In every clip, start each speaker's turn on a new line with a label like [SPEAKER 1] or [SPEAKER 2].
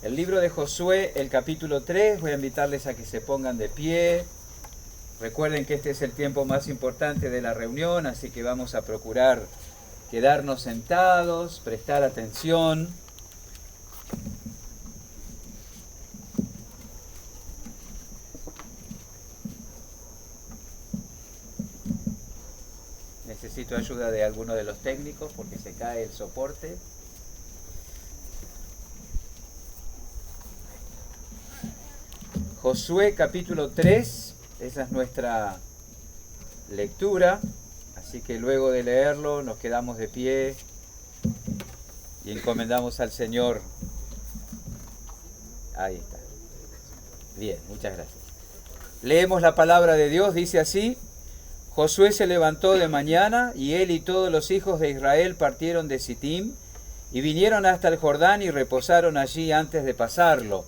[SPEAKER 1] El libro de Josué, el capítulo 3, voy a invitarles a que se pongan de pie. Recuerden que este es el tiempo más importante de la reunión, así que vamos a procurar quedarnos sentados, prestar atención. Necesito ayuda de alguno de los técnicos porque se cae el soporte. Josué capítulo 3, esa es nuestra lectura, así que luego de leerlo nos quedamos de pie y encomendamos al Señor. Ahí está. Bien, muchas gracias. Leemos la palabra de Dios, dice así: Josué se levantó de mañana y él y todos los hijos de Israel partieron de Sittim y vinieron hasta el Jordán y reposaron allí antes de pasarlo.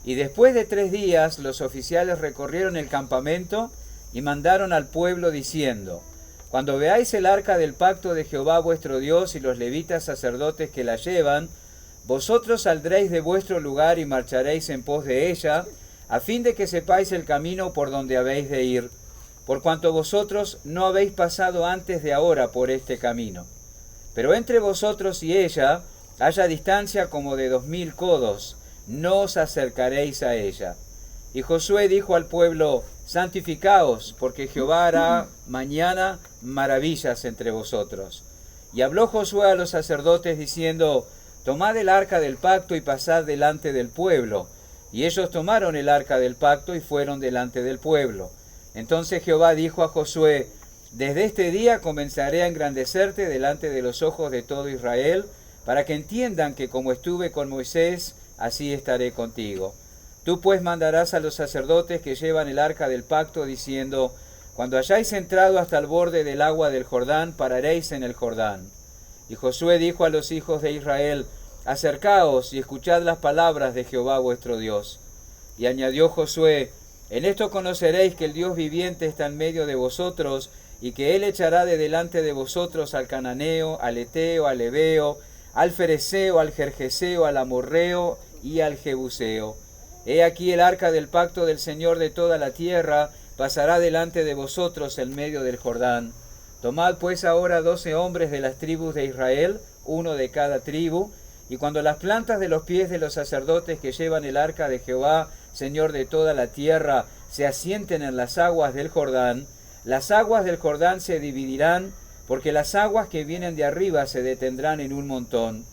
[SPEAKER 1] Y después de 3 días los oficiales recorrieron el campamento y mandaron al pueblo diciendo: Cuando veáis el arca del pacto de Jehová vuestro Dios y los levitas sacerdotes que la llevan, vosotros saldréis de vuestro lugar y marcharéis en pos de ella, a fin de que sepáis el camino por donde habéis de ir, por cuanto vosotros no habéis pasado antes de ahora por este camino. Pero entre vosotros y ella haya distancia como de 2000 codos, no os acercaréis a ella. Y Josué dijo al pueblo: santificaos, porque Jehová hará mañana maravillas entre vosotros. Y habló Josué a los sacerdotes diciendo: tomad el arca del pacto y pasad delante del pueblo. Y ellos tomaron el arca del pacto y fueron delante del pueblo. Entonces Jehová dijo a Josué: desde este día comenzaré a engrandecerte delante de los ojos de todo Israel, para que entiendan que como estuve con Moisés, así estaré contigo. Tú pues mandarás a los sacerdotes que llevan el arca del pacto, diciendo: cuando hayáis entrado hasta el borde del agua del Jordán, pararéis en el Jordán. Y Josué dijo a los hijos de Israel: acercaos y escuchad las palabras de Jehová vuestro Dios. Y añadió Josué: en esto conoceréis que el Dios viviente está en medio de vosotros, y que él echará de delante de vosotros al cananeo, al eteo, al heveo, al fereceo, al gergeseo, al amorreo y al jebuseo. He aquí el arca del pacto del Señor de toda la tierra pasará delante de vosotros en medio del Jordán. Tomad pues ahora 12 hombres de las tribus de Israel, uno de cada tribu, y cuando las plantas de los pies de los sacerdotes que llevan el arca de Jehová, Señor de toda la tierra, se asienten en las aguas del Jordán, las aguas del Jordán se dividirán, porque las aguas que vienen de arriba se detendrán en un montón.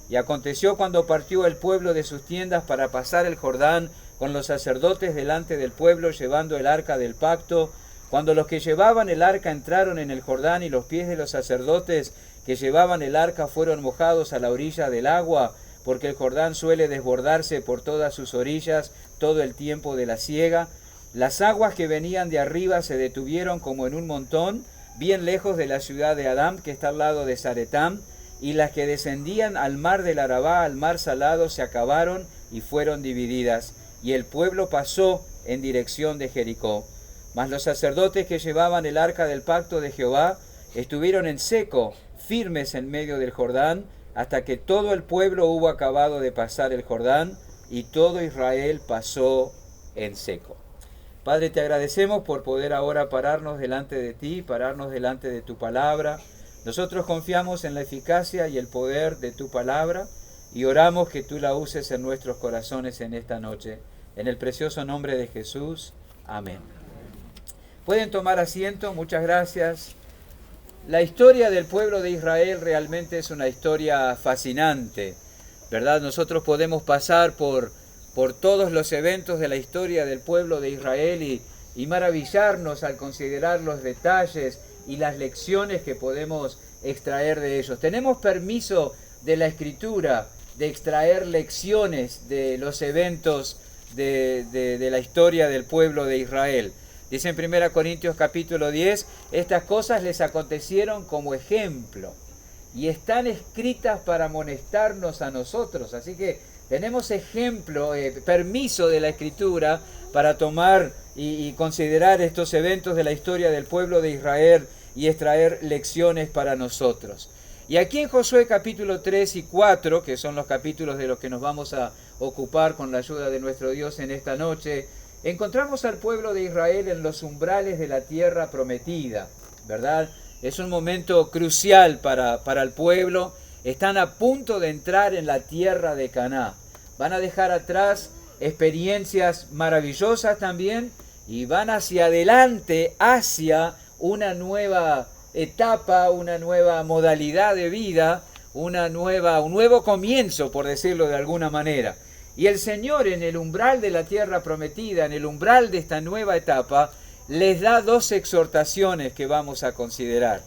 [SPEAKER 1] Y aconteció cuando partió el pueblo de sus tiendas para pasar el Jordán con los sacerdotes delante del pueblo llevando el arca del pacto, cuando los que llevaban el arca entraron en el Jordán y los pies de los sacerdotes que llevaban el arca fueron mojados a la orilla del agua, porque el Jordán suele desbordarse por todas sus orillas todo el tiempo de la siega, las aguas que venían de arriba se detuvieron como en un montón, bien lejos de la ciudad de Adam, que está al lado de Zaretam, y las que descendían al mar del Arabá, al mar salado, se acabaron y fueron divididas, y el pueblo pasó en dirección de Jericó. Mas los sacerdotes que llevaban el arca del pacto de Jehová estuvieron en seco, firmes en medio del Jordán, hasta que todo el pueblo hubo acabado de pasar el Jordán, y todo Israel pasó en seco. Padre, te agradecemos por poder ahora pararnos delante de ti, pararnos delante de tu palabra. Nosotros confiamos en la eficacia y el poder de tu palabra y oramos que tú la uses en nuestros corazones en esta noche. En el precioso nombre de Jesús. Amén. Pueden tomar asiento, muchas gracias. La historia del pueblo de Israel realmente es una historia fascinante, ¿verdad? Nosotros podemos pasar por todos los eventos de la historia del pueblo de Israel y maravillarnos al considerar los detalles y las lecciones que podemos extraer de ellos. Tenemos permiso de la Escritura de extraer lecciones de los eventos de la historia del pueblo de Israel. Dice en 1 Corintios capítulo 10, estas cosas les acontecieron como ejemplo y están escritas para amonestarnos a nosotros. Así que tenemos ejemplo, permiso de la Escritura para tomar y considerar estos eventos de la historia del pueblo de Israel y extraer lecciones para nosotros. Y aquí en Josué capítulo 3 y 4, que son los capítulos de los que nos vamos a ocupar con la ayuda de nuestro Dios en esta noche, encontramos al pueblo de Israel en los umbrales de la tierra prometida, ¿verdad? Es un momento crucial para el pueblo. Están a punto de entrar en la tierra de Canaán. Van a dejar atrás experiencias maravillosas también y van hacia adelante, hacia una nueva etapa, una nueva modalidad de vida, un nuevo comienzo, por decirlo de alguna manera. Y el Señor en el umbral de la tierra prometida, en el umbral de esta nueva etapa, les da dos exhortaciones que vamos a considerar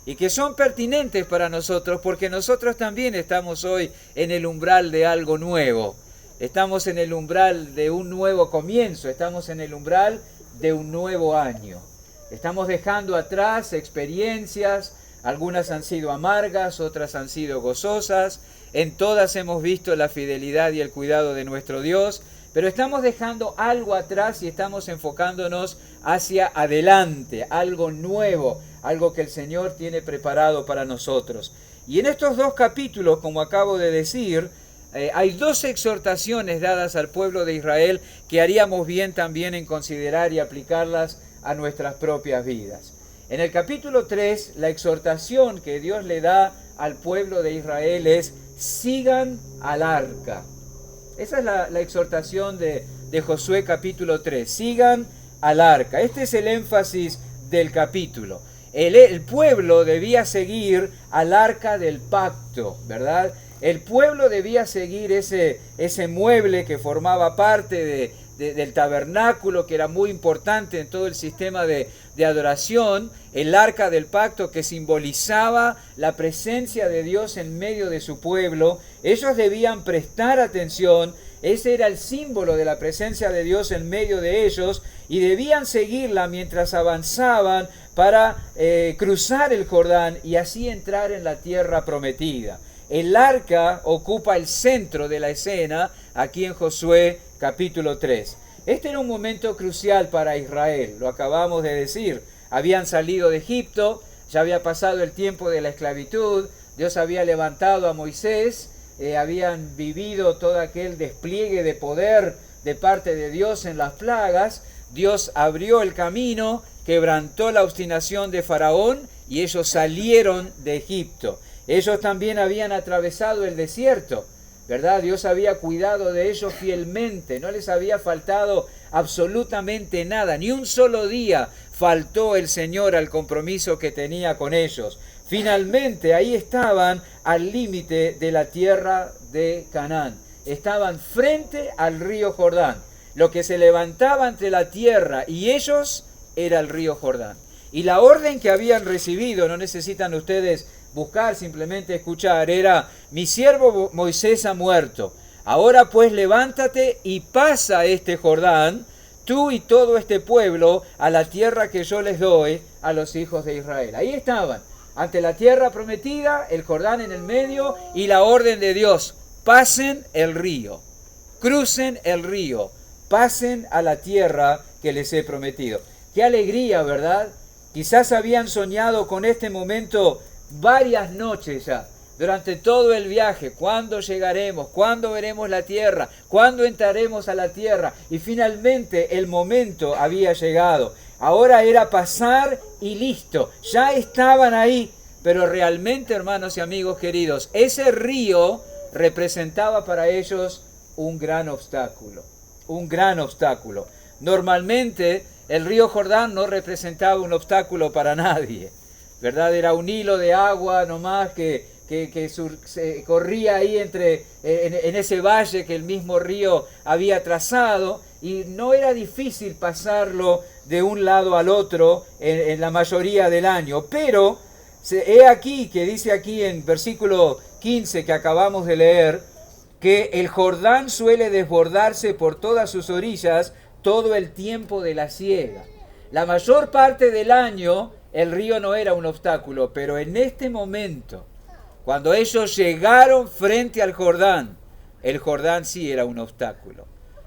[SPEAKER 1] y que son pertinentes para nosotros porque nosotros también estamos hoy en el umbral de algo nuevo. Estamos en el umbral de un nuevo comienzo, estamos en el umbral de un nuevo año. Estamos dejando atrás experiencias, algunas han sido amargas, otras han sido gozosas, en todas hemos visto la fidelidad y el cuidado de nuestro Dios, pero estamos dejando algo atrás y estamos enfocándonos hacia adelante, algo nuevo, algo que el Señor tiene preparado para nosotros. Y en estos dos capítulos, como acabo de decir, hay dos exhortaciones dadas al pueblo de Israel que haríamos bien también en considerar y aplicarlas a nuestras propias vidas. En el capítulo 3, la exhortación que Dios le da al pueblo de Israel es: sigan al arca. Esa es la exhortación de Josué capítulo 3, sigan al arca. Este es el énfasis del capítulo. El pueblo debía seguir al arca del pacto, ¿verdad? El pueblo debía seguir ese mueble que formaba parte del tabernáculo, que era muy importante en todo el sistema de adoración, el arca del pacto que simbolizaba la presencia de Dios en medio de su pueblo. Ellos debían prestar atención, ese era el símbolo de la presencia de Dios en medio de ellos, y debían seguirla mientras avanzaban para cruzar el Jordán y así entrar en la tierra prometida. El arca ocupa el centro de la escena aquí en Josué capítulo 3. Este era un momento crucial para Israel, lo acabamos de decir. Habían salido de Egipto, ya había pasado el tiempo de la esclavitud, Dios había levantado a Moisés, habían vivido todo aquel despliegue de poder de parte de Dios en las plagas. Dios abrió el camino, quebrantó la obstinación de Faraón y ellos salieron de Egipto. Ellos también habían atravesado el desierto, ¿verdad? Dios había cuidado de ellos fielmente, no les había faltado absolutamente nada, ni un solo día faltó el Señor al compromiso que tenía con ellos. Finalmente ahí estaban al límite de la tierra de Canaán, estaban frente al río Jordán. Lo que se levantaba entre la tierra y ellos era el río Jordán. Y la orden que habían recibido, no necesitan ustedes buscar, simplemente escuchar, era: mi siervo Moisés ha muerto, ahora pues levántate y pasa este Jordán, tú y todo este pueblo, a la tierra que yo les doy a los hijos de Israel. Ahí estaban, ante la tierra prometida, el Jordán en el medio y la orden de Dios: pasen el río, crucen el río, pasen a la tierra que les he prometido. Qué alegría, ¿verdad? Quizás habían soñado con este momento varias noches ya, durante todo el viaje. ¿Cuándo llegaremos? ¿Cuándo veremos la tierra? ¿Cuándo entraremos a la tierra? Y finalmente el momento había llegado. Ahora era pasar y listo. Ya estaban ahí. Pero realmente, hermanos y amigos queridos, ese río representaba para ellos un gran obstáculo. Un gran obstáculo. Normalmente el río Jordán no representaba un obstáculo para nadie, ¿verdad? Era un hilo de agua nomás que corría ahí en ese valle que el mismo río había trazado, y no era difícil pasarlo de un lado al otro en la mayoría del año. Pero he aquí que dice aquí en versículo 15 que acabamos de leer, que el Jordán suele desbordarse por todas sus orillas todo el tiempo de la siega. La mayor parte del año el río no era un obstáculo, pero en este momento, cuando ellos llegaron frente al Jordán, el Jordán sí era un obstáculo.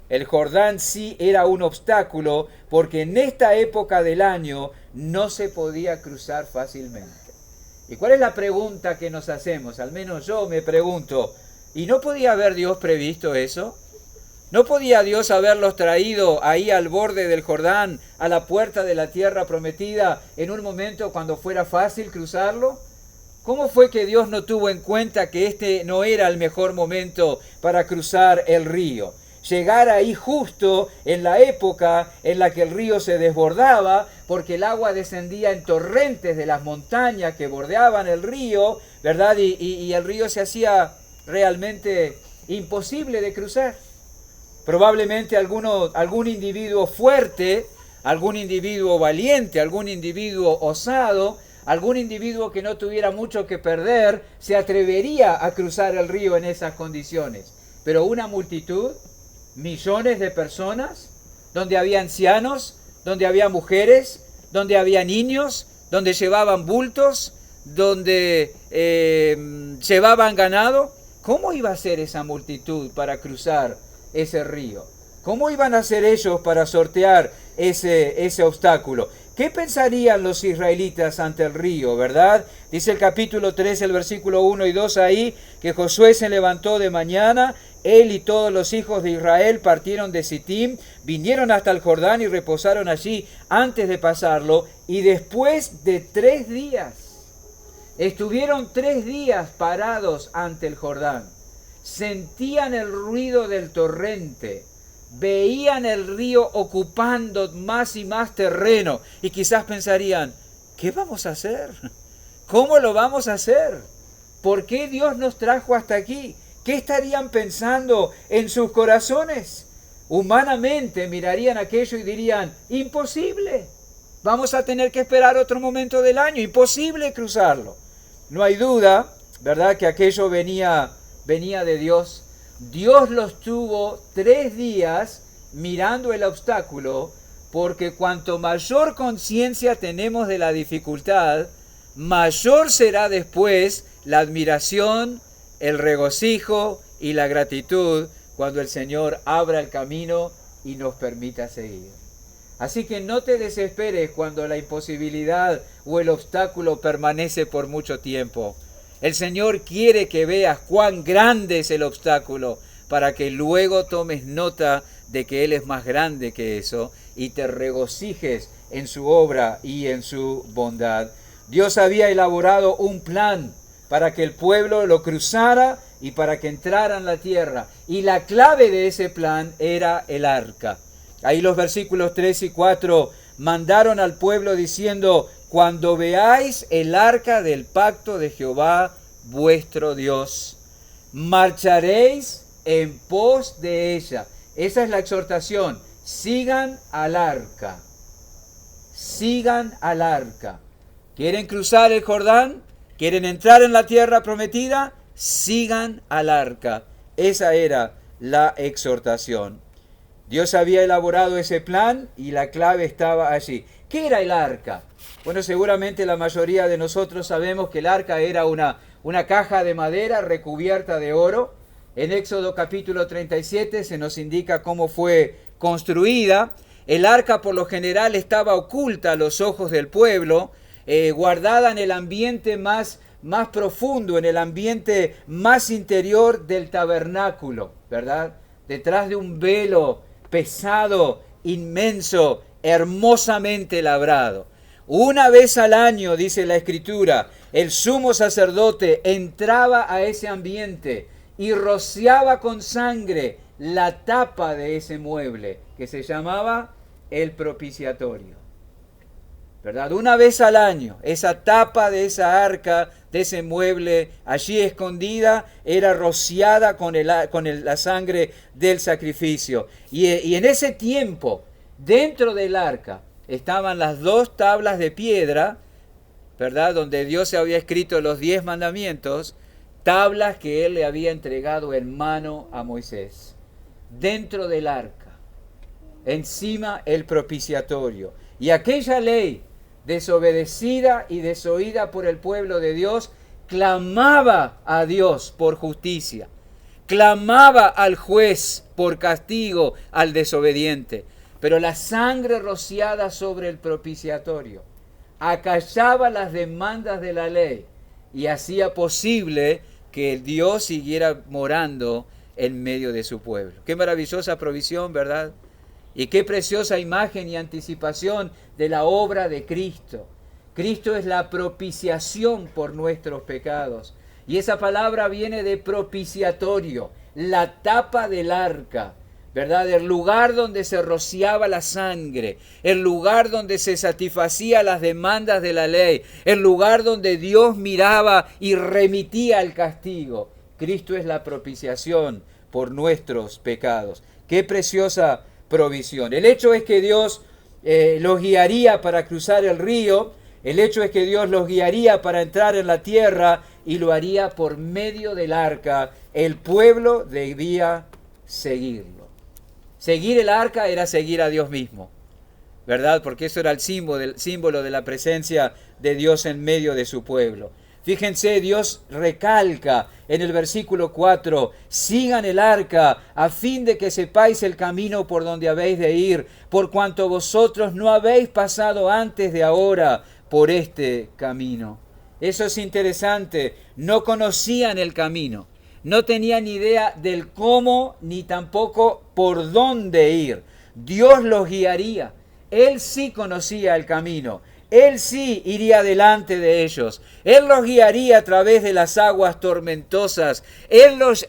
[SPEAKER 1] El Jordán sí era un obstáculo porque en esta época del año no se podía cruzar fácilmente. ¿Y cuál es la pregunta que nos hacemos? Al menos yo me pregunto, ¿y no podía haber Dios previsto eso? ¿No podía Dios haberlos traído ahí al borde del Jordán, a la puerta de la tierra prometida, en un momento cuando fuera fácil cruzarlo? ¿Cómo fue que Dios no tuvo en cuenta que este no era el mejor momento para cruzar el río? Llegar ahí justo en la época en la que el río se desbordaba, porque el agua descendía en torrentes de las montañas que bordeaban el río, ¿verdad? Y el río se hacía realmente imposible de cruzar. Probablemente algún individuo fuerte, algún individuo valiente, algún individuo osado, algún individuo que no tuviera mucho que perder, se atrevería a cruzar el río en esas condiciones. Pero una multitud, millones de personas, donde había ancianos, donde había mujeres, donde había niños, donde llevaban bultos, donde llevaban ganado, ¿cómo iba a ser esa multitud para cruzar ese río? ¿Cómo iban a hacer ellos para sortear ese obstáculo? ¿Qué pensarían los israelitas ante el río, verdad? Dice el capítulo 3, el versículo 1 y 2 ahí, que Josué se levantó de mañana, él y todos los hijos de Israel partieron de Sittim, vinieron hasta el Jordán y reposaron allí antes de pasarlo, y después de 3 días, estuvieron 3 días parados ante el Jordán, sentían el ruido del torrente, veían el río ocupando más y más terreno y quizás pensarían, ¿qué vamos a hacer? ¿Cómo lo vamos a hacer? ¿Por qué Dios nos trajo hasta aquí? ¿Qué estarían pensando en sus corazones? Humanamente mirarían aquello y dirían, imposible, vamos a tener que esperar otro momento del año, imposible cruzarlo. No hay duda, ¿verdad?, que aquello venía de Dios. Dios los tuvo 3 días mirando el obstáculo, porque cuanto mayor conciencia tenemos de la dificultad, mayor será después la admiración, el regocijo y la gratitud cuando el Señor abra el camino y nos permita seguir. Así que no te desesperes cuando la imposibilidad o el obstáculo permanece por mucho tiempo. El Señor quiere que veas cuán grande es el obstáculo para que luego tomes nota de que Él es más grande que eso y te regocijes en su obra y en su bondad. Dios había elaborado un plan para que el pueblo lo cruzara y para que entrara en la tierra. Y la clave de ese plan era el arca. Ahí los versículos 3 y 4 mandaron al pueblo diciendo, cuando veáis el arca del pacto de Jehová vuestro Dios, marcharéis en pos de ella. Esa es la exhortación. Sigan al arca. Sigan al arca. ¿Quieren cruzar el Jordán? ¿Quieren entrar en la tierra prometida? Sigan al arca. Esa era la exhortación. Dios había elaborado ese plan y la clave estaba allí. ¿Qué era el arca? Bueno, seguramente la mayoría de nosotros sabemos que el arca era una caja de madera recubierta de oro. En Éxodo capítulo 37 se nos indica cómo fue construida. El arca por lo general estaba oculta a los ojos del pueblo, guardada en el ambiente más profundo, en el ambiente más interior del tabernáculo, ¿verdad? Detrás de un velo pesado, inmenso, hermosamente labrado. Una vez al año, dice la Escritura, el sumo sacerdote entraba a ese ambiente y rociaba con sangre la tapa de ese mueble, que se llamaba el propiciatorio. ¿Verdad? Una vez al año, esa tapa de esa arca, de ese mueble, allí escondida, era rociada con la sangre del sacrificio. Y en ese tiempo, dentro del arca, estaban las 2 tablas de piedra, ¿verdad?, donde Dios se había escrito los 10 mandamientos, tablas que Él le había entregado en mano a Moisés. Dentro del arca, encima el propiciatorio. Y aquella ley, desobedecida y desoída por el pueblo de Dios, clamaba a Dios por justicia, clamaba al juez por castigo al desobediente. Pero la sangre rociada sobre el propiciatorio acallaba las demandas de la ley y hacía posible que Dios siguiera morando en medio de su pueblo. Qué maravillosa provisión, ¿verdad? Y qué preciosa imagen y anticipación de la obra de Cristo. Cristo es la propiciación por nuestros pecados. Y esa palabra viene de propiciatorio, la tapa del arca, ¿verdad? El lugar donde se rociaba la sangre, el lugar donde se satisfacía las demandas de la ley, el lugar donde Dios miraba y remitía el castigo. Cristo es la propiciación por nuestros pecados. Qué preciosa provisión. El hecho es que Dios los guiaría para cruzar el río, el hecho es que Dios los guiaría para entrar en la tierra y lo haría por medio del arca. El pueblo debía seguirlo. Seguir el arca era seguir a Dios mismo, ¿verdad? Porque eso era el símbolo de la presencia de Dios en medio de su pueblo. Fíjense, Dios recalca en el versículo 4, sigan el arca a fin de que sepáis el camino por donde habéis de ir, por cuanto vosotros no habéis pasado antes de ahora por este camino. Eso es interesante, no conocían el camino, no tenían idea del cómo ni tampoco por dónde ir. Dios los guiaría, Él sí conocía el camino. Él sí iría delante de ellos. Él los guiaría a través de las aguas torrentosas. Él los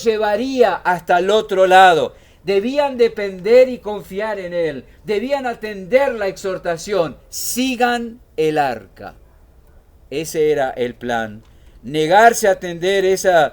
[SPEAKER 1] llevaría hasta el otro lado. Debían depender y confiar en Él. Debían atender la exhortación. Sigan el arca. Ese era el plan. Negarse a atender esa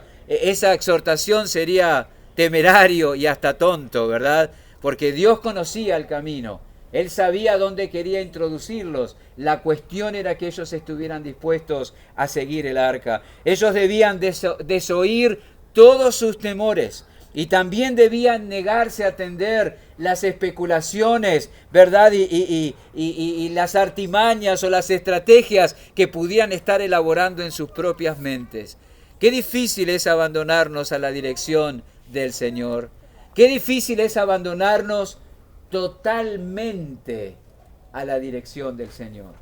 [SPEAKER 1] exhortación sería temerario y hasta tonto, ¿verdad? Porque Dios conocía el camino. Él sabía dónde quería introducirlos. La cuestión era que ellos estuvieran dispuestos a seguir el arca. Ellos debían desoír todos sus temores y también debían negarse a atender las especulaciones, ¿verdad? Y las artimañas o las estrategias que pudieran estar elaborando en sus propias mentes. Qué difícil es abandonarnos a la dirección del Señor. Qué difícil es abandonarnos totalmente a la dirección del Señor.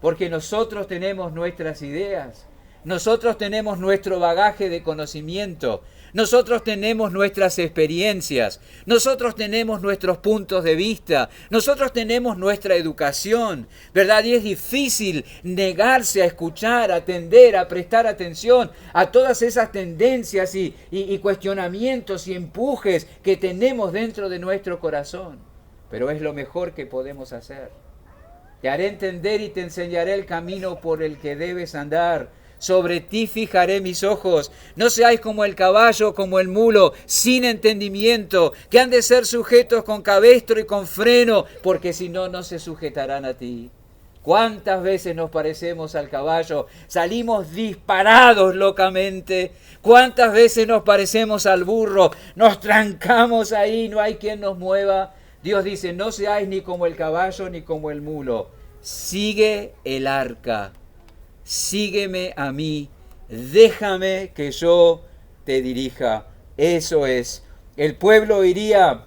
[SPEAKER 1] Porque nosotros tenemos nuestras ideas, nosotros tenemos nuestro bagaje de conocimiento, nosotros tenemos nuestras experiencias, nosotros tenemos nuestros puntos de vista, nosotros tenemos nuestra educación, ¿verdad? Y es difícil negarse a escuchar, a atender, a prestar atención a todas esas tendencias y cuestionamientos y empujes que tenemos dentro de nuestro corazón. Pero es lo mejor que podemos hacer. Te haré entender y te enseñaré el camino por el que debes andar. Sobre ti fijaré mis ojos. No seáis como el caballo, como el mulo, sin entendimiento, que han de ser sujetos con cabestro y con freno, porque si no, no se sujetarán a ti. ¿Cuántas veces nos parecemos al caballo? Salimos disparados locamente. ¿Cuántas veces nos parecemos al burro? Nos trancamos ahí, no hay quien nos mueva. Dios dice, no seáis ni como el caballo ni como el mulo. Sigue el arca. Sígueme a mí. Déjame que yo te dirija. Eso es. El pueblo iría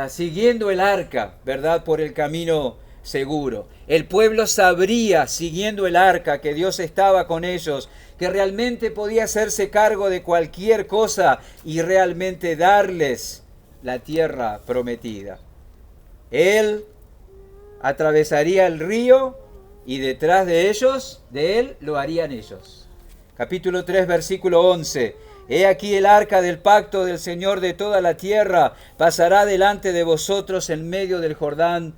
[SPEAKER 1] siguiendo el arca, ¿verdad? Por el camino seguro. El pueblo sabría, siguiendo el arca, que Dios estaba con ellos, que realmente podía hacerse cargo de cualquier cosa y realmente darles la tierra prometida. Él atravesaría el río y detrás de ellos, de él, lo harían ellos. Capítulo 3, versículo 11. He aquí el arca del pacto del Señor de toda la tierra pasará delante de vosotros en medio del Jordán.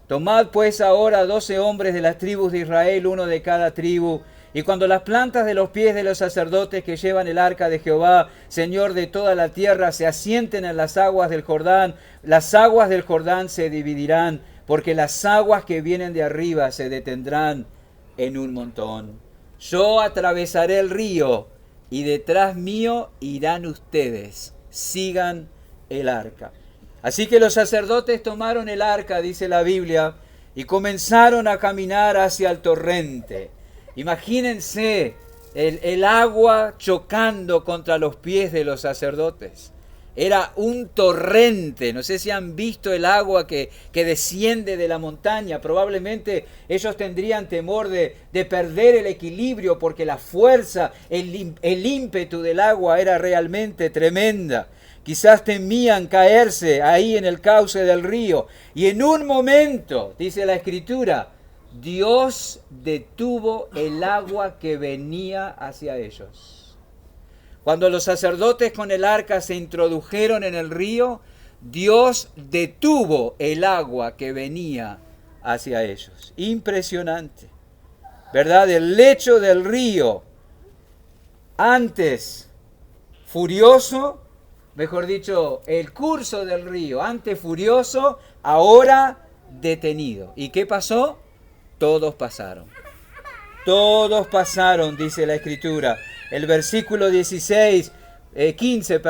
[SPEAKER 1] Tomad pues ahora 12 hombres de las tribus de Israel, uno de cada tribu, y cuando las plantas de los pies de los sacerdotes que llevan el arca de Jehová, Señor de toda la tierra, se asienten en las aguas del Jordán, las aguas del Jordán se dividirán, porque las aguas que vienen de arriba se detendrán en un montón. Yo atravesaré el río, y detrás mío irán ustedes. Sigan el arca. Así que los sacerdotes tomaron el arca, dice la Biblia, y comenzaron a caminar hacia el torrente. Imagínense el agua chocando contra los pies de los sacerdotes. Era un torrente. No sé si han visto el agua que desciende de la montaña. Probablemente ellos tendrían temor de perder el equilibrio porque la fuerza, el ímpetu del agua era realmente tremenda. Quizás temían caerse ahí en el cauce del río. Y en un momento, dice la Escritura, Dios detuvo el agua que venía hacia ellos. Cuando los sacerdotes con el arca se introdujeron en el río, Dios detuvo el agua que venía hacia ellos. Impresionante, ¿verdad? El lecho del río, antes furioso, mejor dicho, el curso del río, antes furioso, ahora detenido. ¿Y qué pasó? Todos pasaron. Todos pasaron, dice la Escritura. El versículo 15,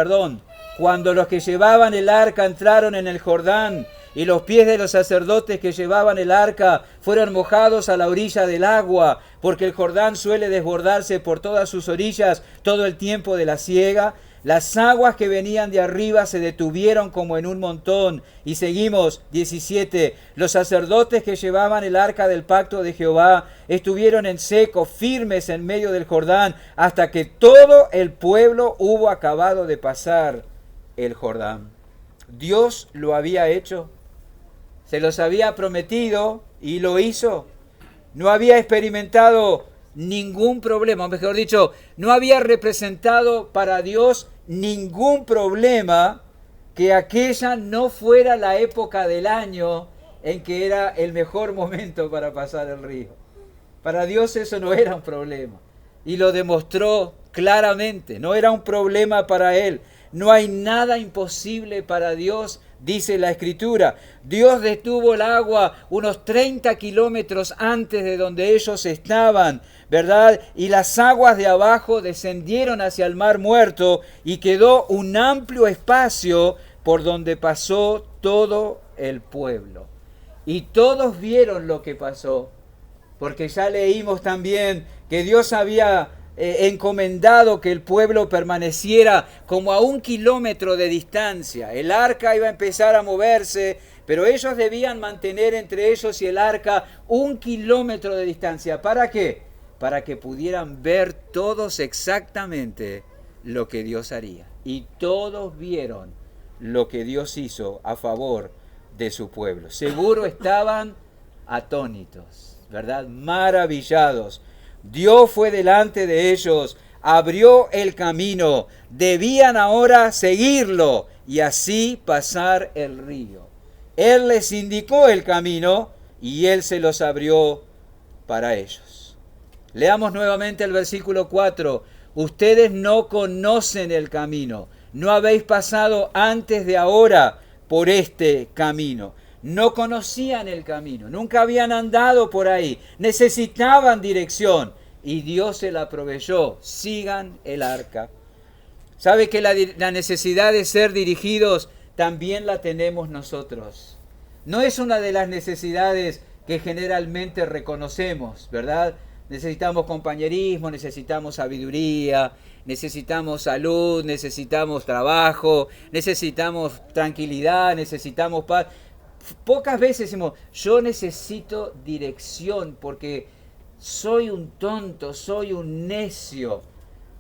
[SPEAKER 1] cuando los que llevaban el arca entraron en el Jordán y los pies de los sacerdotes que llevaban el arca fueron mojados a la orilla del agua, porque el Jordán suele desbordarse por todas sus orillas todo el tiempo de la siega, las aguas que venían de arriba se detuvieron como en un montón. Y seguimos, 17. Los sacerdotes que llevaban el arca del pacto de Jehová estuvieron en seco, firmes en medio del Jordán, hasta que todo el pueblo hubo acabado de pasar el Jordán. Dios lo había hecho, se los había prometido y lo hizo. No había experimentado ningún problema, mejor dicho, no había representado para Dios ningún problema que aquella no fuera la época del año en que era el mejor momento para pasar el río. Para Dios eso no era un problema y lo demostró claramente, no era un problema para Él. No hay nada imposible para Dios, dice la Escritura. Dios detuvo el agua unos 30 kilómetros antes de donde ellos estaban, ¿verdad? Y las aguas de abajo descendieron hacia el mar muerto y quedó un amplio espacio por donde pasó todo el pueblo. Y todos vieron lo que pasó, porque ya leímos también que Dios había encomendado que el pueblo permaneciera como a 1 kilómetro de distancia. El arca iba a empezar a moverse, pero ellos debían mantener entre ellos y el arca 1 kilómetro de distancia. ¿Para qué? Para que pudieran ver todos exactamente lo que Dios haría. Y todos vieron lo que Dios hizo a favor de su pueblo. Seguro estaban atónitos, ¿verdad? Maravillados. Dios fue delante de ellos, abrió el camino, debían ahora seguirlo y así pasar el río. Él les indicó el camino y Él se los abrió para ellos. Leamos nuevamente el versículo 4. Ustedes no conocen el camino, no habéis pasado antes de ahora por este camino. No conocían el camino, nunca habían andado por ahí, necesitaban dirección y Dios se la proveyó. Sigan el arca. ¿Sabe que la necesidad de ser dirigidos también la tenemos nosotros? No es una de las necesidades que generalmente reconocemos, ¿verdad? Necesitamos compañerismo, necesitamos sabiduría, necesitamos salud, necesitamos trabajo, necesitamos tranquilidad, necesitamos paz. Pocas veces decimos, yo necesito dirección porque soy un tonto, soy un necio,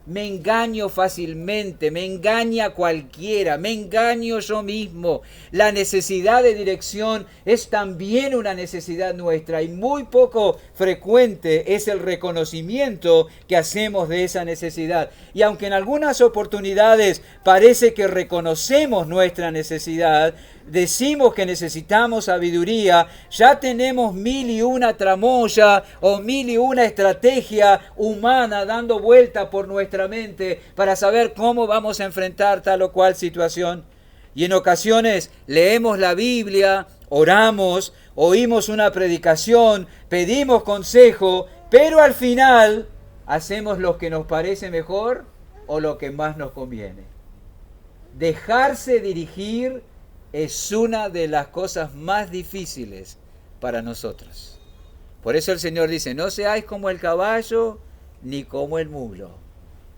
[SPEAKER 1] me engaño fácilmente, me engaña cualquiera, me engaño yo mismo. La necesidad de dirección es también una necesidad nuestra y muy poco frecuente es el reconocimiento que hacemos de esa necesidad. Y aunque en algunas oportunidades parece que reconocemos nuestra necesidad, decimos que necesitamos sabiduría, ya tenemos 1001 tramoya o 1001 estrategia humana dando vuelta por nuestra mente para saber cómo vamos a enfrentar tal o cual situación. Y en ocasiones leemos la Biblia, oramos, oímos una predicación, pedimos consejo, pero al final hacemos lo que nos parece mejor o lo que más nos conviene. Dejarse dirigir es una de las cosas más difíciles para nosotros. Por eso el Señor dice, no seáis como el caballo ni como el mulo.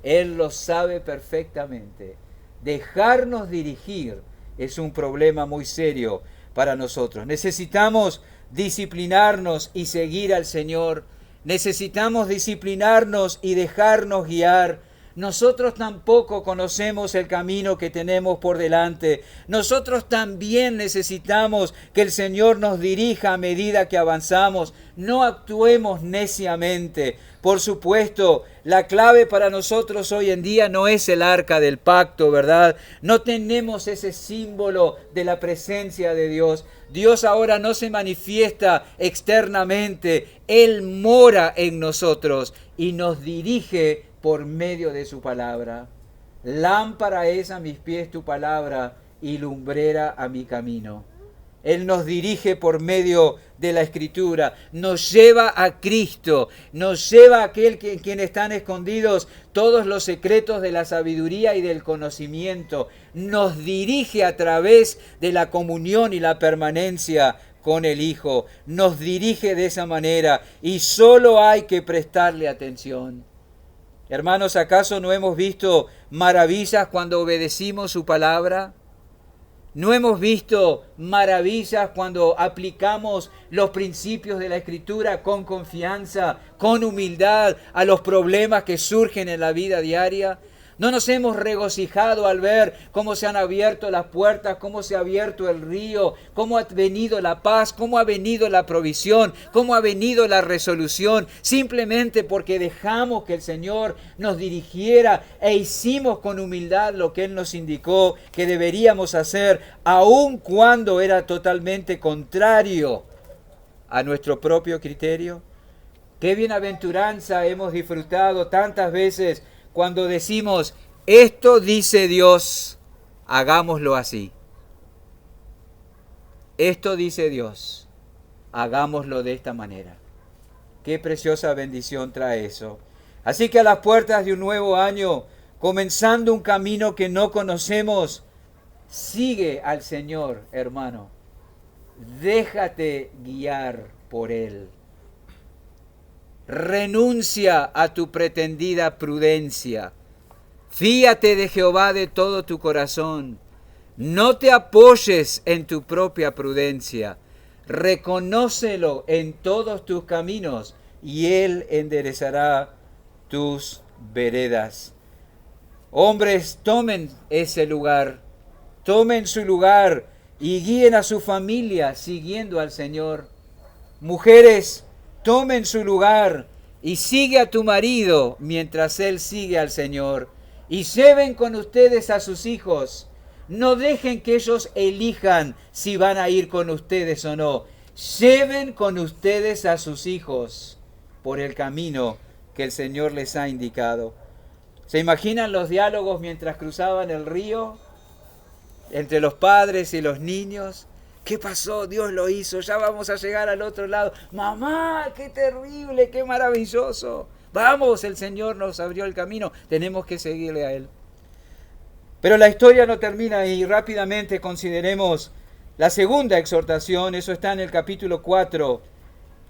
[SPEAKER 1] Él lo sabe perfectamente. dejarnos dirigir es un problema muy serio para nosotros. Necesitamos disciplinarnos y seguir al Señor. Necesitamos disciplinarnos y dejarnos guiar. Nosotros tampoco conocemos el camino que tenemos por delante. Nosotros también necesitamos que el Señor nos dirija a medida que avanzamos. No actuemos neciamente. Por supuesto, la clave para nosotros hoy en día no es el arca del pacto, ¿verdad? No tenemos ese símbolo de la presencia de Dios. Dios ahora no se manifiesta externamente. Él mora en nosotros y nos dirige por medio de su palabra. Lámpara es a mis pies tu palabra y lumbrera a mi camino. Él nos dirige por medio de la Escritura, nos lleva a Cristo, nos lleva a aquel en quien están escondidos todos los secretos de la sabiduría y del conocimiento. Nos dirige a través de la comunión y la permanencia con el Hijo. Nos dirige de esa manera y solo hay que prestarle atención. Hermanos, ¿acaso no hemos visto maravillas cuando obedecimos su palabra? ¿No hemos visto maravillas cuando aplicamos los principios de la Escritura con confianza, con humildad a los problemas que surgen en la vida diaria? ¿No nos hemos regocijado al ver cómo se han abierto las puertas, cómo se ha abierto el río, cómo ha venido la paz, cómo ha venido la provisión, cómo ha venido la resolución? Simplemente porque dejamos que el Señor nos dirigiera e hicimos con humildad lo que Él nos indicó que deberíamos hacer, aun cuando era totalmente contrario a nuestro propio criterio. Qué bienaventuranza hemos disfrutado tantas veces cuando decimos, esto dice Dios, hagámoslo así. Esto dice Dios, hagámoslo de esta manera. Qué preciosa bendición trae eso. Así que a las puertas de un nuevo año, comenzando un camino que no conocemos, sigue al Señor, hermano. Déjate guiar por Él. Renuncia a tu pretendida prudencia. Fíate de Jehová de todo tu corazón. No te apoyes en tu propia prudencia. Reconócelo en todos tus caminos y Él enderezará tus veredas. Hombres, tomen ese lugar. Tomen su lugar y guíen a su familia siguiendo al Señor. Mujeres, tomen su lugar y sigue a tu marido mientras él sigue al Señor. Y lleven con ustedes a sus hijos. No dejen que ellos elijan si van a ir con ustedes o no. Lleven con ustedes a sus hijos por el camino que el Señor les ha indicado. ¿Se imaginan los diálogos mientras cruzaban el río? Entre los padres y los niños. ¿Qué pasó? Dios lo hizo, ya vamos a llegar al otro lado. Mamá, qué terrible, qué maravilloso. Vamos, el Señor nos abrió el camino, tenemos que seguirle a Él. Pero la historia no termina ahí. Rápidamente consideremos la segunda exhortación, eso está en el capítulo 4.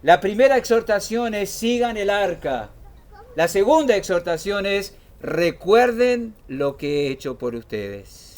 [SPEAKER 1] La primera exhortación es sigan el arca. La segunda exhortación es recuerden lo que he hecho por ustedes.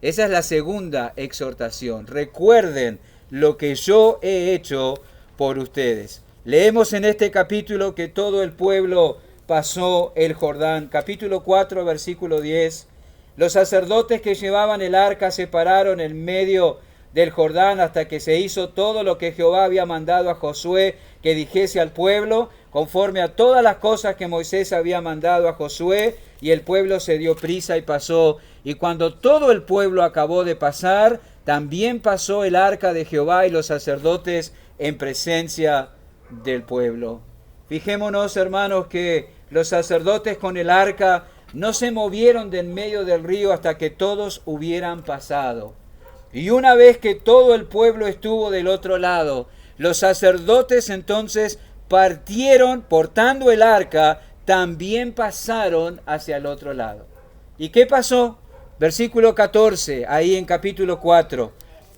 [SPEAKER 1] Esa es la segunda exhortación. Recuerden lo que yo he hecho por ustedes. Leemos en este capítulo que todo el pueblo pasó el Jordán. Capítulo 4, versículo 10. Los sacerdotes que llevaban el arca se pararon en medio del Jordán hasta que se hizo todo lo que Jehová había mandado a Josué que dijese al pueblo, conforme a todas las cosas que Moisés había mandado a Josué, y el pueblo se dio prisa y pasó. Y cuando todo el pueblo acabó de pasar, también pasó el arca de Jehová y los sacerdotes en presencia del pueblo. Fijémonos, hermanos, que los sacerdotes con el arca no se movieron de en medio del río hasta que todos hubieran pasado. Y una vez que todo el pueblo estuvo del otro lado, los sacerdotes entonces partieron, portando el arca, también pasaron hacia el otro lado. ¿Y qué pasó? Versículo 14, ahí en capítulo 4.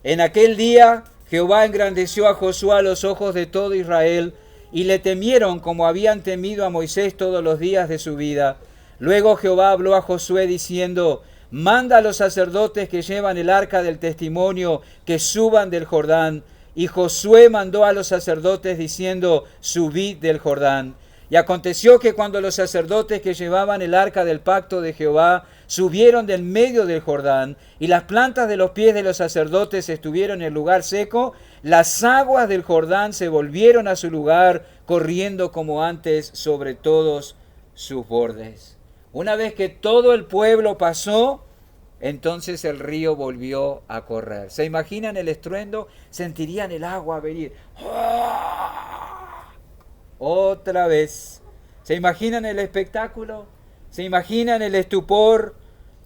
[SPEAKER 1] En aquel día Jehová engrandeció a Josué a los ojos de todo Israel, y le temieron como habían temido a Moisés todos los días de su vida. Luego Jehová habló a Josué diciendo, manda a los sacerdotes que llevan el arca del testimonio que suban del Jordán. Y Josué mandó a los sacerdotes diciendo, subid del Jordán. Y aconteció que cuando los sacerdotes que llevaban el arca del pacto de Jehová subieron del medio del Jordán, y las plantas de los pies de los sacerdotes estuvieron en el lugar seco, las aguas del Jordán se volvieron a su lugar, corriendo como antes sobre todos sus bordes. Una vez que todo el pueblo pasó, entonces el río volvió a correr. ¿Se imaginan el estruendo? Sentirían el agua venir. Otra vez. ¿Se imaginan el espectáculo? ¿Se imaginan el estupor?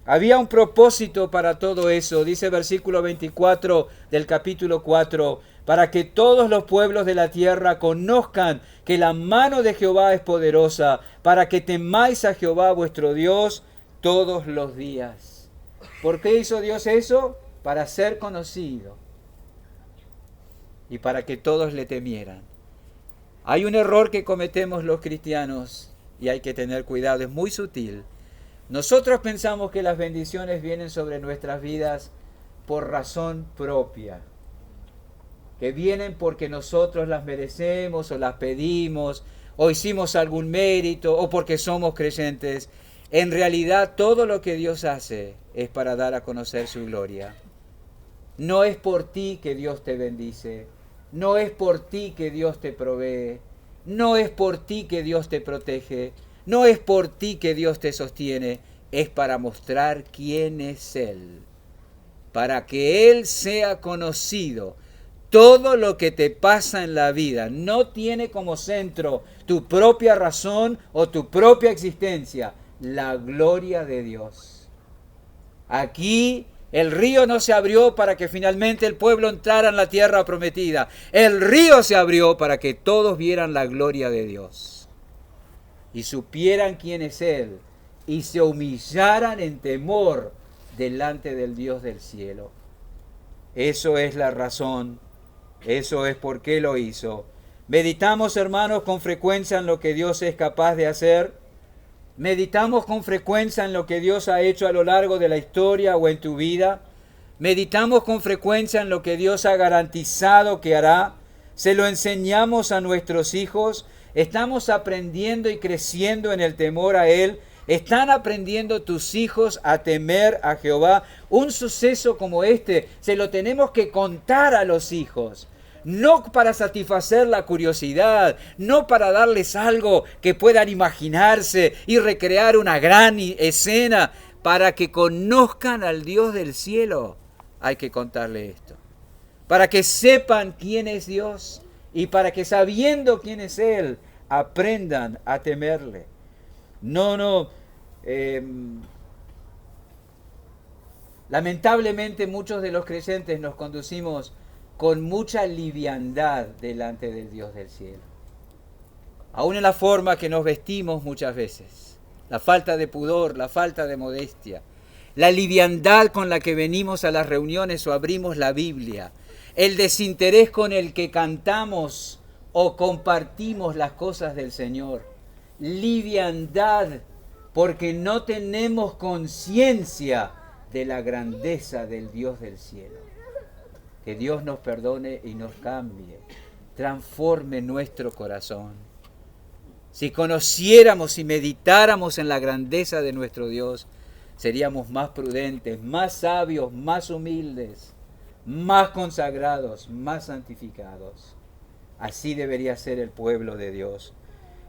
[SPEAKER 1] Había un propósito para todo eso. Dice versículo 24 del capítulo 4. Para que todos los pueblos de la tierra conozcan que la mano de Jehová es poderosa, para que temáis a Jehová vuestro Dios todos los días. ¿Por qué hizo Dios eso? Para ser conocido y para que todos le temieran. Hay un error que cometemos los cristianos y hay que tener cuidado, es muy sutil. Nosotros pensamos que las bendiciones vienen sobre nuestras vidas por razón propia, que vienen porque nosotros las merecemos o las pedimos o hicimos algún mérito o porque somos creyentes. En realidad todo lo que Dios hace es para dar a conocer su gloria. No es por ti que Dios te bendice, no es por ti que Dios te provee, no es por ti que Dios te protege, no es por ti que Dios te sostiene, es para mostrar quién es Él, para que Él sea conocido. Todo lo que te pasa en la vida no tiene como centro tu propia razón o tu propia existencia, la gloria de Dios. Aquí el río no se abrió para que finalmente el pueblo entrara en la tierra prometida. El río se abrió para que todos vieran la gloria de Dios y supieran quién es Él y se humillaran en temor delante del Dios del cielo. Eso es la razón. Eso es por qué lo hizo. Meditamos, hermanos, con frecuencia en lo que Dios es capaz de hacer. Meditamos con frecuencia en lo que Dios ha hecho a lo largo de la historia o en tu vida. Meditamos con frecuencia en lo que Dios ha garantizado que hará. Se lo enseñamos a nuestros hijos. Estamos aprendiendo y creciendo en el temor a Él. ¿Están aprendiendo tus hijos a temer a Jehová? Un suceso como este se lo tenemos que contar a los hijos. No para satisfacer la curiosidad, no para darles algo que puedan imaginarse y recrear una gran escena, para que conozcan al Dios del cielo. Hay que contarle esto. Para que sepan quién es Dios y para que sabiendo quién es Él, aprendan a temerle. Lamentablemente muchos de los creyentes nos conducimos con mucha liviandad delante del Dios del cielo. Aún en la forma que nos vestimos muchas veces, la falta de pudor, la falta de modestia, la liviandad con la que venimos a las reuniones o abrimos la Biblia, el desinterés con el que cantamos o compartimos las cosas del Señor, liviandad porque no tenemos conciencia de la grandeza del Dios del cielo. Que Dios nos perdone y nos cambie, transforme nuestro corazón. Si conociéramos y meditáramos en la grandeza de nuestro Dios, seríamos más prudentes, más sabios, más humildes, más consagrados, más santificados. Así debería ser el pueblo de Dios.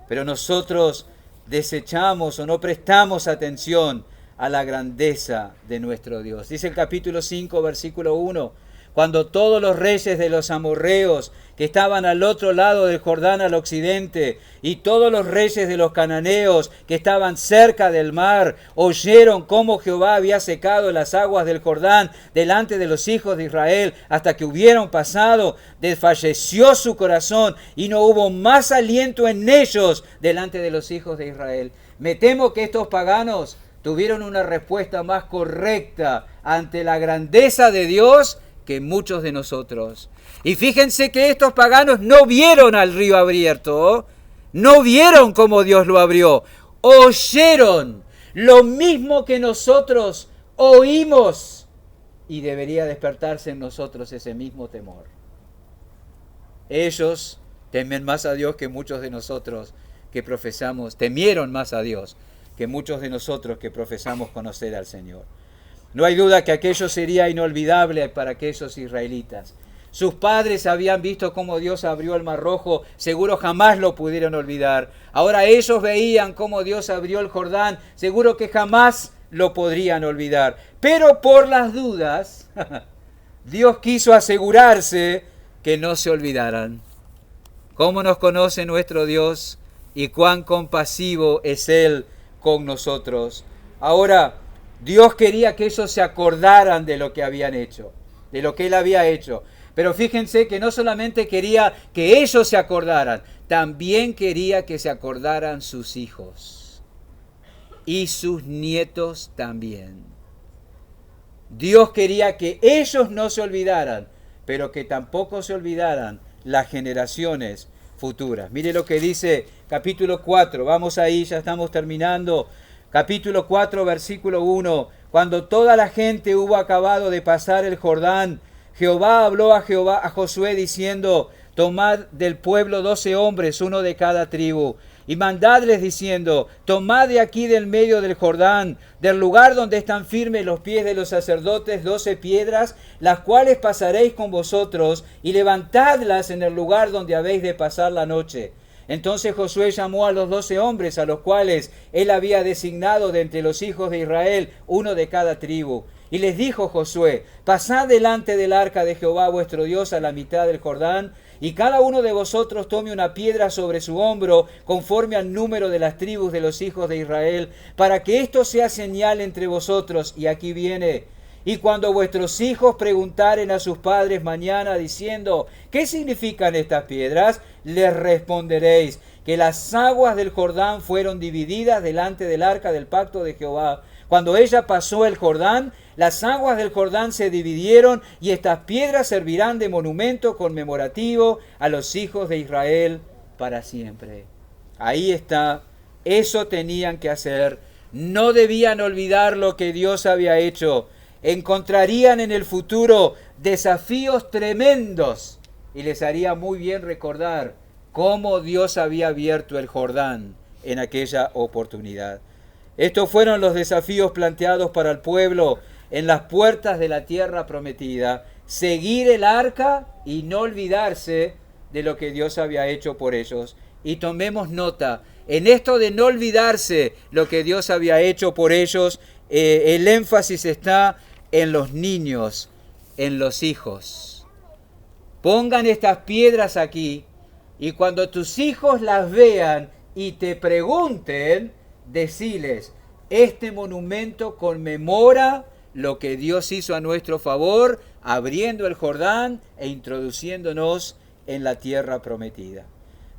[SPEAKER 1] Pero nosotros desechamos o no prestamos atención a la grandeza de nuestro Dios. Dice el capítulo 5, versículo 1, cuando todos los reyes de los amorreos que estaban al otro lado del Jordán al occidente y todos los reyes de los cananeos que estaban cerca del mar oyeron cómo Jehová había secado las aguas del Jordán delante de los hijos de Israel hasta que hubieron pasado, desfalleció su corazón y no hubo más aliento en ellos delante de los hijos de Israel. Me temo que estos paganos tuvieron una respuesta más correcta ante la grandeza de Dios que muchos de nosotros. Y fíjense que estos paganos no vieron al río abierto, no vieron cómo Dios lo abrió, oyeron lo mismo que nosotros oímos, y debería despertarse en nosotros ese mismo temor. Ellos temen más a Dios que muchos de nosotros que profesamos, temieron más a Dios que muchos de nosotros que profesamos conocer al Señor. No hay duda que aquello sería inolvidable para aquellos israelitas. Sus padres habían visto cómo Dios abrió el Mar Rojo, seguro jamás lo pudieron olvidar. Ahora ellos veían cómo Dios abrió el Jordán, seguro que jamás lo podrían olvidar. Pero por las dudas, Dios quiso asegurarse que no se olvidaran. ¿Cómo nos conoce nuestro Dios y cuán compasivo es Él con nosotros? Ahora, Dios quería que ellos se acordaran de lo que habían hecho, de lo que Él había hecho. Pero fíjense que no solamente quería que ellos se acordaran, también quería que se acordaran sus hijos y sus nietos también. Dios quería que ellos no se olvidaran, pero que tampoco se olvidaran las generaciones futuras. Mire lo que dice capítulo 4, vamos ahí, ya estamos terminando. Capítulo 4, versículo 1. Cuando toda la gente hubo acabado de pasar el Jordán, Jehová habló a Josué diciendo, tomad del pueblo 12 hombres, uno de cada tribu, y mandadles diciendo, tomad de aquí del medio del Jordán, del lugar donde están firmes los pies de los sacerdotes, 12 piedras, las cuales pasaréis con vosotros, y levantadlas en el lugar donde habéis de pasar la noche. Entonces Josué llamó a los 12 hombres, a los cuales él había designado de entre los hijos de Israel, uno de cada tribu. Y les dijo Josué, pasad delante del arca de Jehová vuestro Dios a la mitad del Jordán, y cada uno de vosotros tome una piedra sobre su hombro, conforme al número de las tribus de los hijos de Israel, para que esto sea señal entre vosotros. Y aquí viene. Y cuando vuestros hijos preguntaren a sus padres mañana diciendo, ¿qué significan estas piedras? Les responderéis que las aguas del Jordán fueron divididas delante del arca del pacto de Jehová. Cuando ella pasó el Jordán, las aguas del Jordán se dividieron y estas piedras servirán de monumento conmemorativo a los hijos de Israel para siempre. Ahí está, eso tenían que hacer. No debían olvidar lo que Dios había hecho. Encontrarían en el futuro desafíos tremendos y les haría muy bien recordar cómo Dios había abierto el Jordán en aquella oportunidad. Estos fueron los desafíos planteados para el pueblo en las puertas de la tierra prometida: seguir el arca y no olvidarse de lo que Dios había hecho por ellos. Y tomemos nota, en esto de no olvidarse lo que Dios había hecho por ellos, el énfasis está en los niños, en los hijos. Pongan estas piedras aquí y cuando tus hijos las vean y te pregunten, deciles, este monumento conmemora lo que Dios hizo a nuestro favor, abriendo el Jordán e introduciéndonos en la tierra prometida.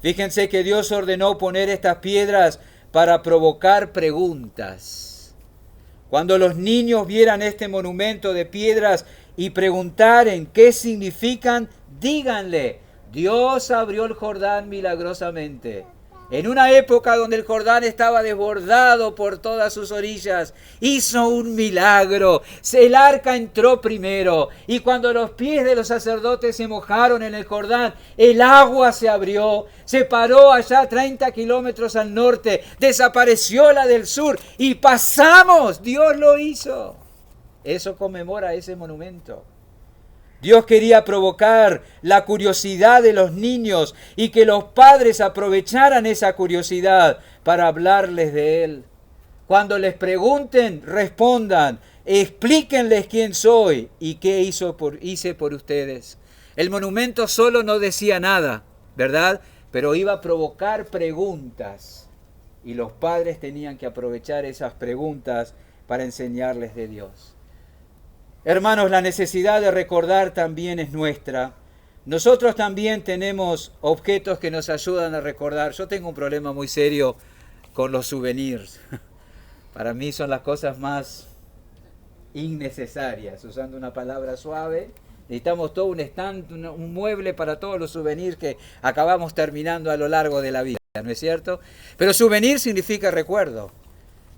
[SPEAKER 1] Fíjense que Dios ordenó poner estas piedras para provocar preguntas. Cuando los niños vieran este monumento de piedras y preguntaren qué significan, díganle, Dios abrió el Jordán milagrosamente. En una época donde el Jordán estaba desbordado por todas sus orillas, hizo un milagro. El arca entró primero y cuando los pies de los sacerdotes se mojaron en el Jordán, el agua se abrió, se paró allá 30 kilómetros al norte, desapareció la del sur y pasamos. Dios lo hizo. Eso conmemora ese monumento. Dios quería provocar la curiosidad de los niños y que los padres aprovecharan esa curiosidad para hablarles de Él. Cuando les pregunten, respondan, explíquenles quién soy y qué hice por ustedes. El monumento solo no decía nada, ¿verdad? Pero iba a provocar preguntas y los padres tenían que aprovechar esas preguntas para enseñarles de Dios. Hermanos, la necesidad de recordar también es nuestra. Nosotros también tenemos objetos que nos ayudan a recordar. Yo tengo un problema muy serio con los souvenirs. Para mí son las cosas más innecesarias. Usando una palabra suave, necesitamos todo un stand, un mueble para todos los souvenirs que acabamos terminando a lo largo de la vida, ¿no es cierto? Pero souvenir significa recuerdo.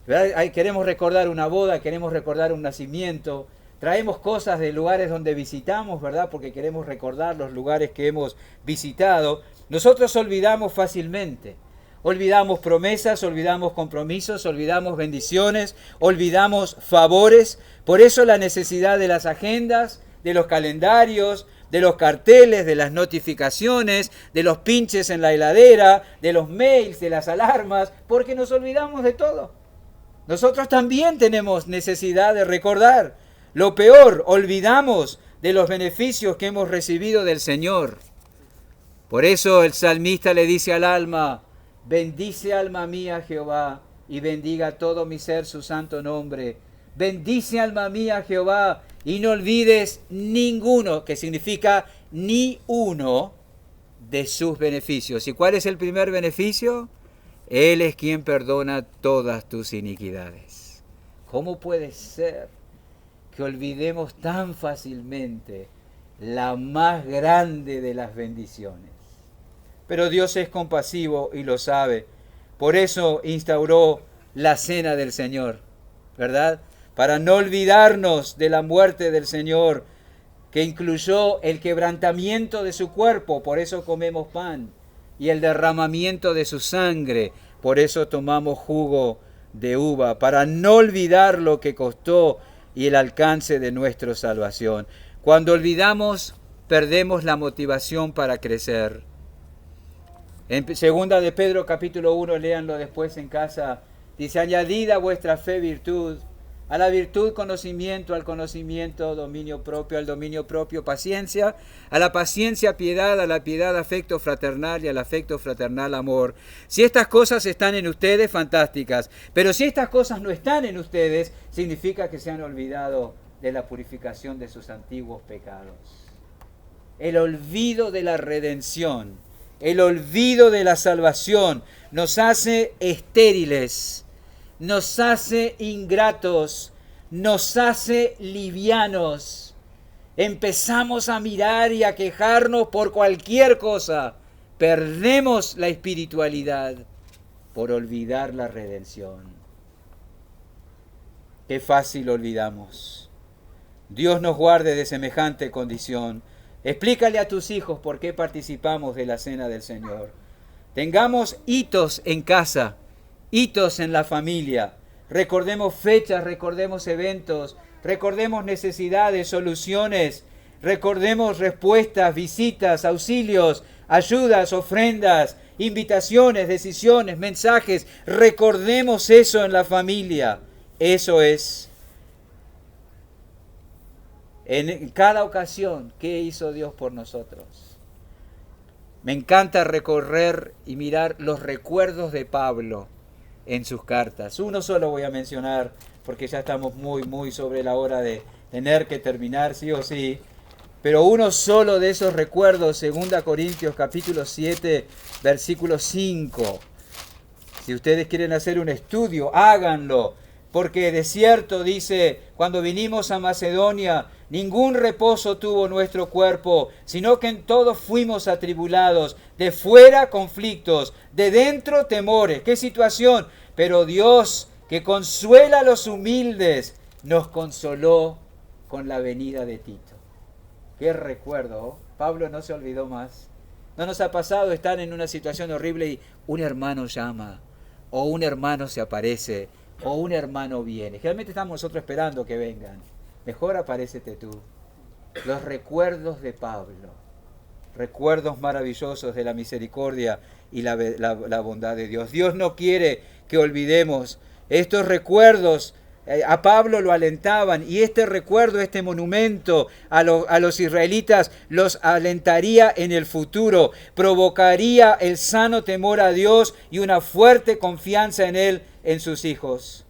[SPEAKER 1] ¿verdad? Queremos recordar una boda, queremos recordar un nacimiento. Traemos cosas de lugares donde visitamos, ¿verdad? Porque queremos recordar los lugares que hemos visitado. Nosotros olvidamos fácilmente. Olvidamos promesas, olvidamos compromisos, olvidamos bendiciones, olvidamos favores. Por eso la necesidad de las agendas, de los calendarios, de los carteles, de las notificaciones, de los pinches en la heladera, de los mails, de las alarmas, porque nos olvidamos de todo. Nosotros también tenemos necesidad de recordar. Lo peor, olvidamos de los beneficios que hemos recibido del Señor. Por eso el salmista le dice al alma: bendice alma mía Jehová, y bendiga todo mi ser su santo nombre. Bendice alma mía Jehová, y no olvides ninguno, que significa ni uno, de sus beneficios. ¿Y cuál es el primer beneficio? Él es quien perdona todas tus iniquidades. ¿Cómo puede ser que olvidemos tan fácilmente la más grande de las bendiciones? Pero Dios es compasivo y lo sabe. Por eso instauró la cena del Señor, ¿verdad? Para no olvidarnos de la muerte del Señor, que incluyó el quebrantamiento de su cuerpo, por eso comemos pan, y el derramamiento de su sangre, por eso tomamos jugo de uva, para no olvidar lo que costó y el alcance de nuestra salvación. Cuando olvidamos, perdemos la motivación para crecer. En segunda de Pedro capítulo 1, léanlo después en casa, dice: añadid a vuestra fe virtud, a la virtud conocimiento, al conocimiento dominio propio, al dominio propio paciencia, a la paciencia piedad, a la piedad afecto fraternal y al afecto fraternal amor. Si estas cosas están en ustedes, fantásticas, pero si estas cosas no están en ustedes, significa que se han olvidado de la purificación de sus antiguos pecados. El olvido de la redención, el olvido de la salvación nos hace estériles, nos hace ingratos, nos hace livianos. Empezamos a mirar y a quejarnos por cualquier cosa. Perdemos la espiritualidad por olvidar la redención. Qué fácil olvidamos. Dios nos guarde de semejante condición. Explícale a tus hijos por qué participamos de la cena del Señor. Tengamos hitos en casa, hitos en la familia. Recordemos fechas, recordemos eventos, recordemos necesidades, soluciones, recordemos respuestas, visitas, auxilios, ayudas, ofrendas, invitaciones, decisiones, mensajes. Recordemos eso en la familia. Eso es. En cada ocasión, ¿qué hizo Dios por nosotros? Me encanta recorrer y mirar los recuerdos de Pablo en sus cartas. Uno solo voy a mencionar, porque ya estamos muy sobre la hora de tener que terminar, sí o sí. Pero uno solo de esos recuerdos, 2 Corintios capítulo 7, versículo 5. Si ustedes quieren hacer un estudio, háganlo. Porque de cierto, dice, cuando vinimos a Macedonia, ningún reposo tuvo nuestro cuerpo, sino que en todo fuimos atribulados, de fuera conflictos, de dentro temores. ¿Qué situación? Pero Dios, que consuela a los humildes, nos consoló con la venida de Tito. Qué recuerdo. Pablo no se olvidó más. ¿No nos ha pasado estar en una situación horrible y un hermano llama, o un hermano se aparece, o un hermano viene? Generalmente estamos nosotros esperando que vengan. Mejor aparécete tú. Los recuerdos de Pablo, recuerdos maravillosos de la misericordia y la bondad de Dios. Dios no quiere que olvidemos estos recuerdos. A Pablo lo alentaban, y este recuerdo, este monumento a los israelitas los alentaría en el futuro, provocaría el sano temor a Dios y una fuerte confianza en Él, en sus hijos.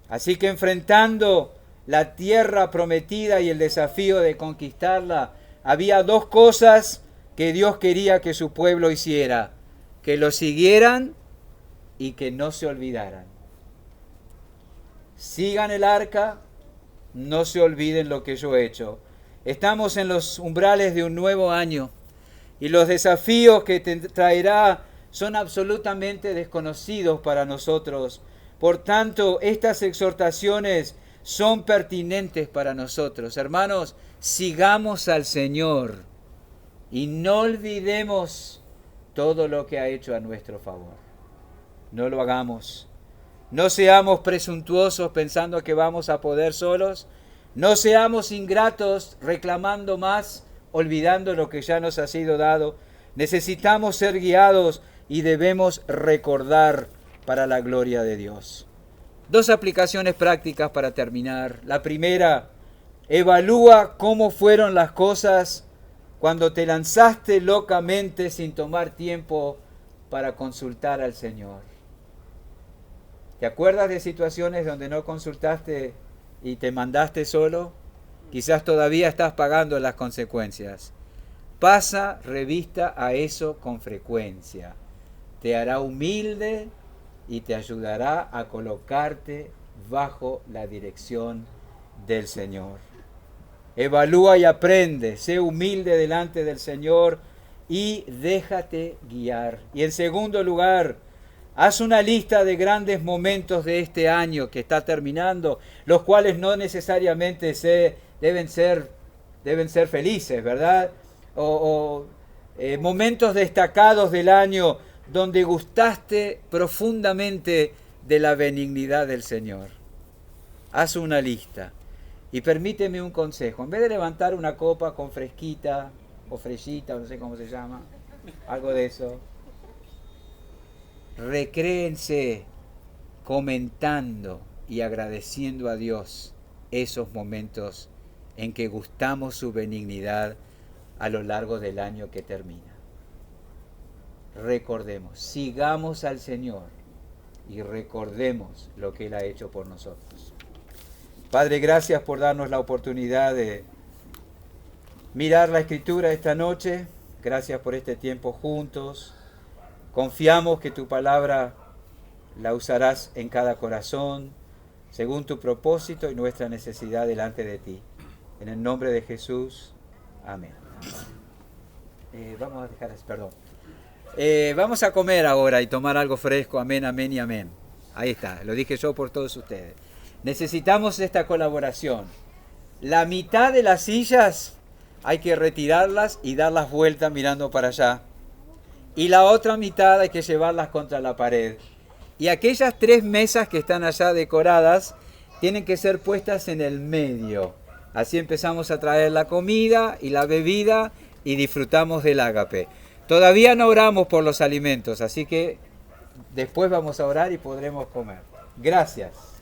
[SPEAKER 1] Así que enfrentando la tierra prometida y el desafío de conquistarla, había dos cosas que Dios quería que su pueblo hiciera: que lo siguieran y que no se olvidaran. Sigan el arca, no se olviden lo que yo he hecho. Estamos en los umbrales de un nuevo año y los desafíos que traerá son absolutamente desconocidos para nosotros. Por tanto, estas exhortaciones son pertinentes para nosotros. Hermanos, sigamos al Señor y no olvidemos todo lo que ha hecho a nuestro favor. No lo hagamos. No seamos presuntuosos pensando que vamos a poder solos. No seamos ingratos reclamando más, olvidando lo que ya nos ha sido dado. Necesitamos ser guiados y debemos recordar para la gloria de Dios. 2 aplicaciones prácticas para terminar. La primera, evalúa cómo fueron las cosas cuando te lanzaste locamente sin tomar tiempo para consultar al Señor. ¿Te acuerdas de situaciones donde no consultaste y te mandaste solo? Quizás todavía estás pagando las consecuencias. Pasa revista a eso con frecuencia. Te hará humilde y te ayudará a colocarte bajo la dirección del Señor. Evalúa y aprende, sé humilde delante del Señor y déjate guiar. Y en segundo lugar, haz una lista de grandes momentos de este año que está terminando, los cuales no necesariamente deben ser felices, ¿verdad? Momentos destacados del año donde gustaste profundamente de la benignidad del Señor. Haz una lista. Y permíteme un consejo. En vez de levantar una copa con fresquita o freshita, no sé cómo se llama, algo de eso, recréense comentando y agradeciendo a Dios esos momentos en que gustamos su benignidad a lo largo del año que termina. Recordemos, sigamos al Señor y recordemos lo que Él ha hecho por nosotros. Padre, gracias por darnos la oportunidad de mirar la Escritura esta noche. Gracias por este tiempo juntos. Confiamos que tu palabra la usarás en cada corazón, según tu propósito y nuestra necesidad delante de ti. En el nombre de Jesús, amén. Vamos a comer ahora y tomar algo fresco. Amén, amén y amén. Ahí está, lo dije yo por todos ustedes. Necesitamos esta colaboración. La mitad de las sillas hay que retirarlas y darlas vueltas mirando para allá. Y la otra mitad hay que llevarlas contra la pared. Y aquellas 3 mesas que están allá decoradas tienen que ser puestas en el medio. Así empezamos a traer la comida y la bebida y disfrutamos del ágape. Todavía no oramos por los alimentos, así que después vamos a orar y podremos comer. Gracias.